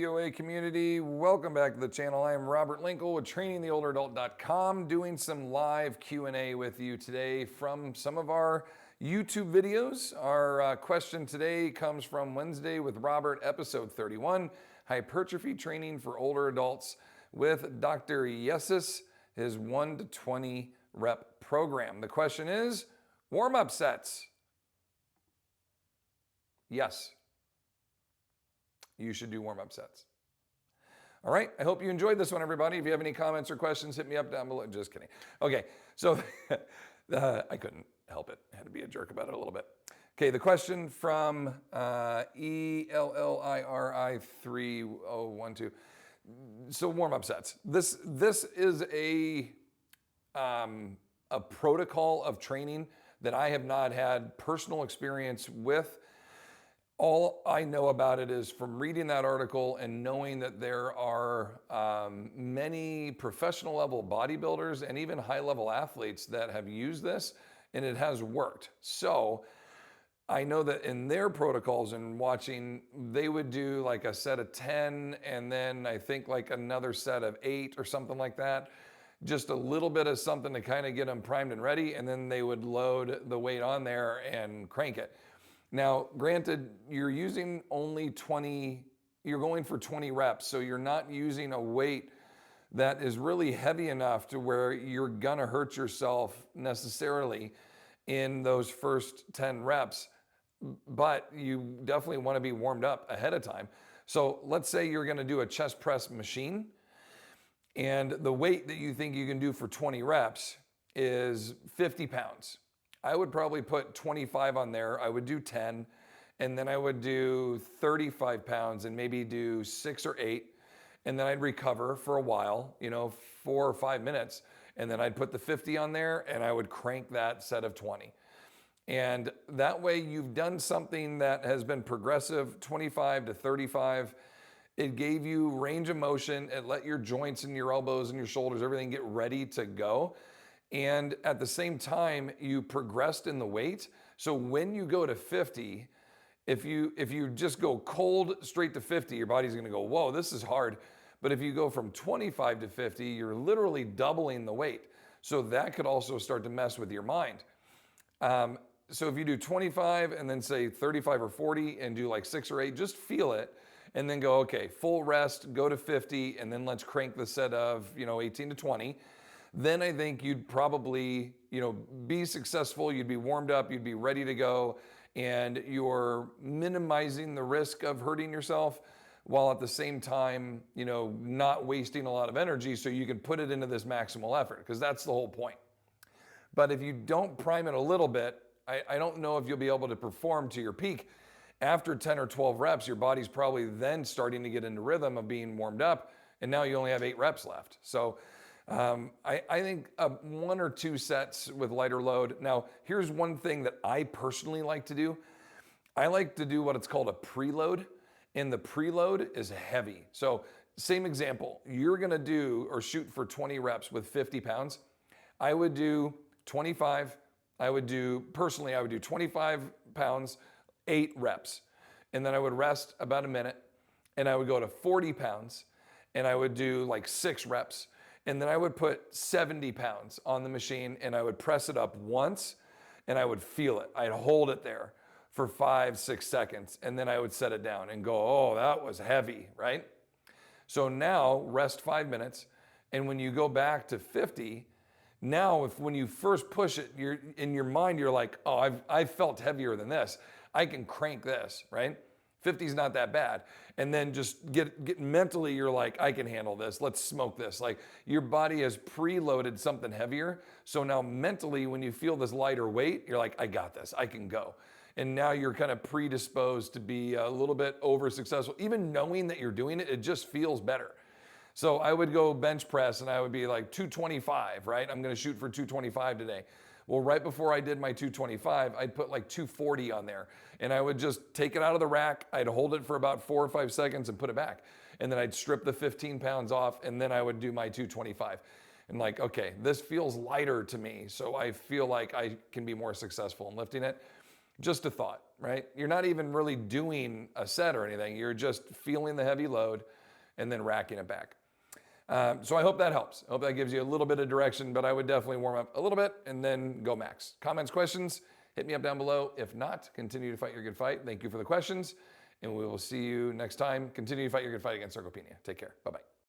POA community, welcome back to the channel. I am Robert Linkul with trainingtheolderadult.com, doing some live Q&A with you today from some of our YouTube videos. Our question today comes from Wednesday with Robert, episode 31, hypertrophy training for older adults with Dr. Yesus, his 1 to 20 rep program. The question is, warm-up sets. Yes. You should do warm-up sets. All right, I hope you enjoyed this one, everybody. If you have any comments or questions, hit me up down below. Just kidding. Okay, so I couldn't help it. I had to be a jerk about it a little bit. Okay, the question from ELLIRI3012. So warm-up sets. This is a protocol of training that I have not had personal experience with. All I know about it is from reading that article and knowing that there are many professional level bodybuilders and even high level athletes that have used this, and it has worked. So I know that in their protocols and watching, they would do like a set of 10 and then I think like another set of 8 or something like that. Just a little bit of something to kind of get them primed and ready, and then they would load the weight on there and crank it. Now, granted, you're using only 20, you're going for 20 reps, so you're not using a weight that is really heavy enough to where you're gonna hurt yourself necessarily in those first 10 reps, but you definitely wanna be warmed up ahead of time. So let's say you're gonna do a chest press machine, and the weight that you think you can do for 20 reps is 50 pounds. I would probably put 25 on there. I would do 10, and then I would do 35 pounds and maybe do 6 or 8, and then I'd recover for a while, 4 or 5 minutes, and then I'd put the 50 on there and I would crank that set of 20. And that way you've done something that has been progressive, 25 to 35. It gave you range of motion. It let your joints and your elbows and your shoulders, everything get ready to go. And at the same time, you progressed in the weight. So when you go to 50, if you just go cold straight to 50, your body's gonna go, whoa, this is hard. But if you go from 25 to 50, you're literally doubling the weight. So that could also start to mess with your mind. So if you do 25 and then say 35 or 40 and do like 6 or 8, just feel it. And then go, okay, full rest, go to 50, and then let's crank the set of 18 to 20. Then I think you'd probably, be successful, you'd be warmed up, you'd be ready to go, and you're minimizing the risk of hurting yourself while at the same time, not wasting a lot of energy so you can put it into this maximal effort, because that's the whole point. But if you don't prime it a little bit, I don't know if you'll be able to perform to your peak. After 10 or 12 reps, your body's probably then starting to get into rhythm of being warmed up, and now you only have 8 reps left. So I think 1 or 2 sets with lighter load. Now, here's one thing that I personally like to do. I like to do what it's called a preload, and the preload is heavy. So same example, you're gonna do or shoot for 20 reps with 50 pounds. I would do 25. I would do 25 pounds, 8 reps. And then I would rest about a minute, and I would go to 40 pounds, and I would do like 6 reps. And then I would put 70 pounds on the machine and I would press it up once and I would feel it. I'd hold it there for 5, 6 seconds and then I would set it down and go, oh, that was heavy, right? So now rest 5 minutes, and when you go back to 50, now when you first push it, you're in your mind, you're like, oh, I've felt heavier than this. I can crank this, right? 50 is not that bad. And then just get mentally, you're like, I can handle this. Let's smoke this. Like your body has preloaded something heavier. So now mentally, when you feel this lighter weight, you're like, I got this. I can go. And now you're kind of predisposed to be a little bit over successful. Even knowing that you're doing it, it just feels better. So I would go bench press and I would be like 225, right? I'm going to shoot for 225 today. Well, right before I did my 225, I'd put like 240 on there, and I would just take it out of the rack. I'd hold it for about 4 or 5 seconds and put it back. And then I'd strip the 15 pounds off, and then I would do my 225. And like, okay, this feels lighter to me, so I feel like I can be more successful in lifting it. Just a thought. right? You're not even really doing a set or anything. You're just feeling the heavy load and then racking it back. So I hope that helps. I hope that gives you a little bit of direction, but I would definitely warm up a little bit and then go max. Comments, questions, hit me up down below. If not, continue to fight your good fight. Thank you for the questions, and we will see you next time. Continue to fight your good fight against sarcopenia. Take care. Bye-bye.